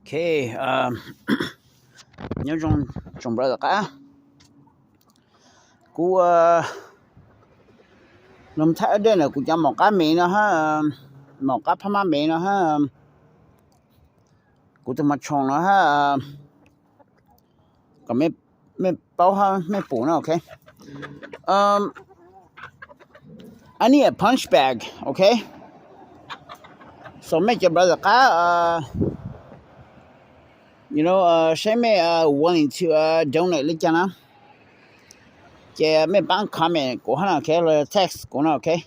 Okay, nhớ trong brother cả cú nằm thái đây là cú chăm một cá mì nó ha một cá phá má mì nó ha cú tụi mặt tròn nó ha còn mấy bao ha mấy bù nó okay I need a punch bag, okay? So make your brother cả you know, she may willing to donate like jana. Yeah, me bank comment go hana okay, text go na okay.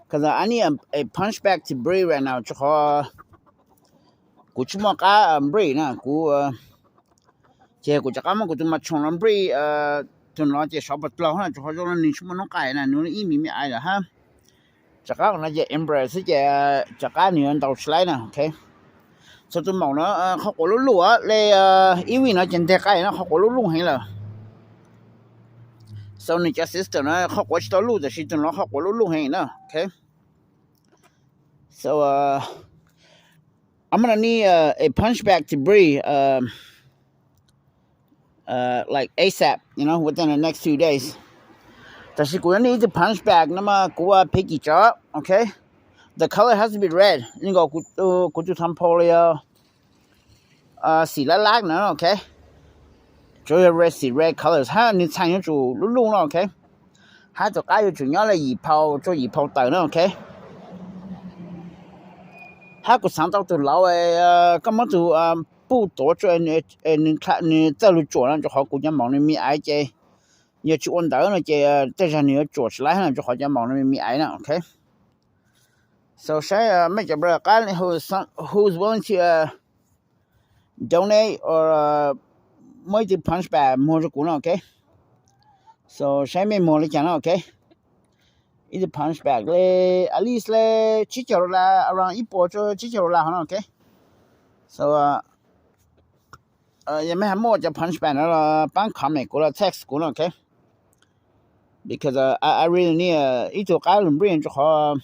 Cuz I need a punch bag to breathe right now. Cho ku chuma ka breathe na ku che ku chaka ma ku tu ma chong lam breathe tu no che shop tlo ha cho jo ni chuma no kai na nu i mi ai da ha. Chaka na je embrace che chaka ni an tao slide na okay. So tụi mong nó khó có lúa á lê ý vì nó trên thế cái nó khó có lúa hay là so này cho sister nó khó có cho lúa thì tụi nó khó có lúa hay nữa okay so I'm gonna need a punch bag to breathe like ASAP, you know, within the next 2 days. But she gonna need the punch bag nó mà cô picky job, okay. The color has to be red. You go go to some polio. Xì lá lá nữa, okay. Cho red colors ha, ni chang yu lu lu nó okay. Ha cho cái chủ yếu là yi泡cho yi泡tờ nó okay. Ha có sáng tạo từ lâu cái món từ bu tổ cho ni tại lu chỗ nó cho họ cũng nhắm mong nên mi ai chơi. Nhiều chú ôn tờ nó chơi tại sao nhiều chỗ lại ha cho họ nhắm mong nên mi ai nè okay. So say make your brother guy who's willing to donate or mới thì punch bag mua cho cũng okay. So say me mua lấy chẳng okay. It's punch bag le at least le chỉ cho là around ít bộ cho chỉ cho là okay. So ya me mua cho punch bag nó là bán comment cũng là text cũng okay. Because I really need ít chỗ cái luôn bring cho họ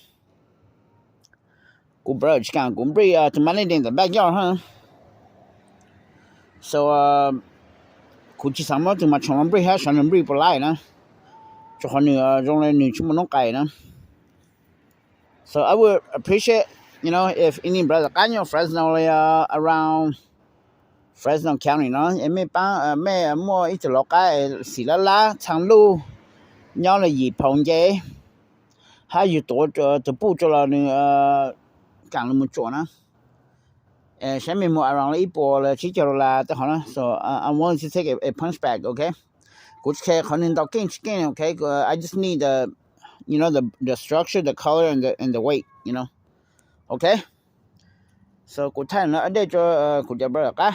cũng bro chỉ cần cũng bring to manage in the backyard huh. So cụ chỉ sáng mà từ mặt trong bring ha sáng bring por lại nè cho họ nữa trong này nữa chúng nó cày nè. So I would appreciate, you know, if any brother can your Fresno around Fresno County nó em mấy bán mấy mua ít chỗ cái xì lá lá thằng lu nhau là gì phong chế hay gì tổ từ bu cho là càng là một chỗ nữa. Sẽ mình mua around ít bộ là chỉ cho là tới họ nó. So I want to take a punch bag, okay. Cũng cái họ nên đọc kinh okay. I just need the, you know, the structure, the color and the weight, you know. Okay. So cụ thay nó ở đây cho cụ cho bớt cả.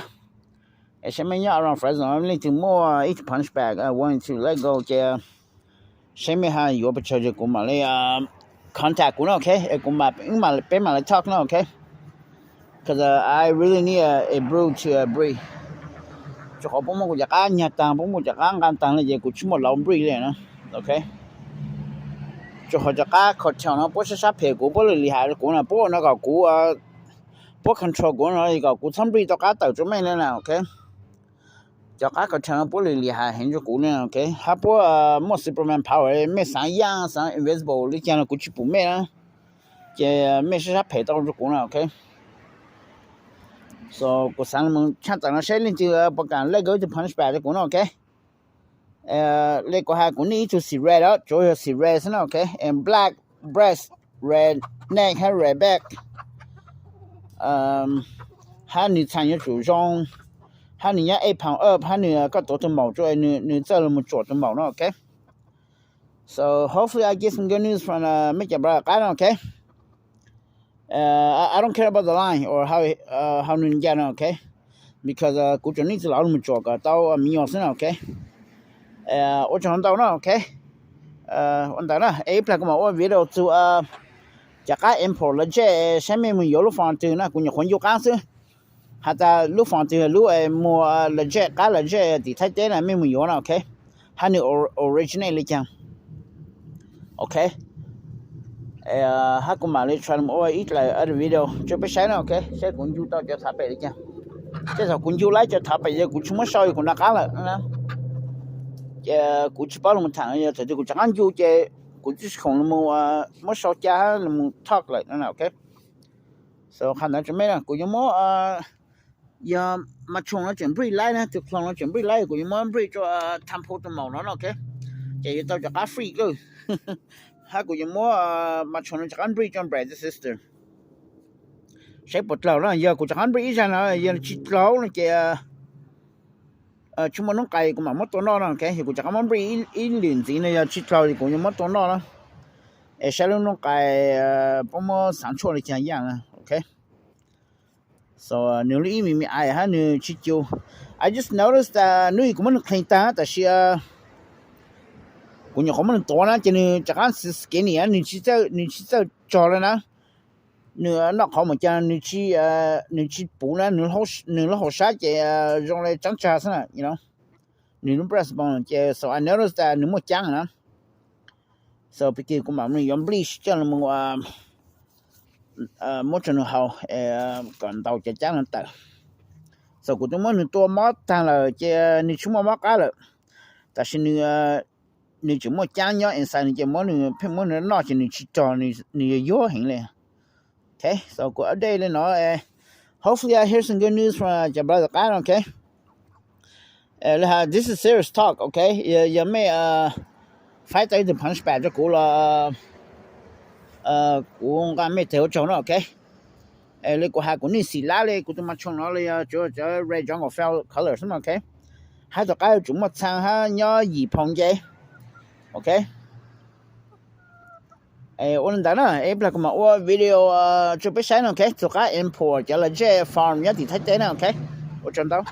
Sẽ mình nhớ around Fresno I'm need to more each punch bag. I want to let go cho sẽ mình hay có bắt cho cụ mà lấy contact của nó okay. Cụ mà bên mà lấy talk nó okay. Because I really need a brew to breathe. Cho họ bố một cái nhà tàng bố một cái ngăn tàng là gì cũng chỉ một lòng breathe này nữa, okay. Cho họ cái khẩu trang nó bố sẽ sắp hết cũng bố lợi hại cũng là bố nó có cũng bố control cũng nó có cũng thăm breathe cho cái tàu cho mình này okay. Cho cái khẩu trang nó bố lợi hại hiện cho cũng này okay. Ha bố một Superman power mấy sáng yang sáng invisible lý cho nó cũng chỉ bố mấy nữa. Chứ mấy sẽ sắp hết tàu cho cũng này okay. So cô sáng mình chắc chắn nó sẽ lên từ bậc cảnh lấy gửi từ punch bag của nó okay. Lấy của hai cũng need to see red đó, cho see red nó okay. And black breast, red neck, hay red back. Hai người tham gia chủ trong, hai người nhá a pound up, hai người có tổ chức màu cho người chơi là một chỗ tổ màu nó okay. So hopefully I get some good news from make your brother guy okay. I don't care about the line or how to get it, okay? Because cụ chuẩn need to làm một chỗ cả tao mình học sinh okay? Ở trong tao nó okay? Anh ta nó ấy là cái mà video to chắc cái import là chứ xem mình có lúc phản từ nó cũng nhiều nhiều cái chứ. Hay là lúc phản từ lúc mua là chứ cái là chứ thì thấy thế là mình có nó okay? Hay là original chăng? Okay? Ha cũng mà lấy try more ít là other video cho biết sai nó okay. Sẽ cũng chú tao cho thả bể đi nha. Chứ sao cũng chưa lấy cho thà bây giờ cũng chưa mất soi cũng đã cá là nó chứ cũng chỉ bảo là một thằng giờ thì cũng chẳng ăn chú chứ cũng chỉ không là một mất soi cha là một thắc lại nó nào, ok. So khả năng cho mấy là cũng như mỗi giờ mà chung nó chuẩn bị lại nè, thực lòng nó chuẩn bị lại cũng như mỗi chuẩn bị cho tham phô tầm màu nó, ok. Chỉ tao cho cá free cơ. Ha cũng như mỗi mà chung nó chắc ăn bị cho brother sister. Sẽ bật lầu đó giờ cũng chắc ăn bị ra nó giờ chỉ lầu nó chỉ chúng nó cày cũng mà mất tốn đó, ok. Thì cũng chắc ăn bị in liền gì này giờ chỉ lầu thì cũng như mất tốn đó. Sẽ nó cày bao nhiêu sản xuất được chẳng dạng, ok. So nếu lý mình ai ha nếu chỉ chiều, I just noticed that nếu cũng mình clean ta, tại vì cũng như không mình to na, cho nên chắc chắn skinny á, nếu chỉ cho lên na, nếu nó không mà cho nếu chỉ bù na, nếu nó hot sát thì dùng lại trắng trà thế nào, you know, nếu nó breast bone thì so I noticed that nếu mà trắng na, so bây giờ cũng bảo mình dùng bleach cho nên mình mỗi chỗ nó hậu còn tàu chạy trắng là so cũng chúng mình tua mót thằng là chơi nếu chúng mót cá rồi, tại vì nếu chúng mót trắng nhá, inside nếu mót nếu phải mót nó nọ thì nếu chỉ cho nếu yếu hình này, okay. So cũng ở đây là nó hopefully I hear some good news from your brother cá, okay. This is serious talk, okay. Giờ mấy phải tới từ punch bag cho cụ là cụ cái mấy theo cho nó, okay. Lấy của hai của ní xì lá lấy của tụi mình chọn nó lấy cho red jungle fell colors, ok. Hai tụi cái chúng mà sang ha nhớ gì phong chơi, ok. Ôn đó nè, em là cũng một video chụp cái sáng, ok. Tụi cái import cho là chơi farm nhớ thì thấy thế nào, ok. Ở trong đó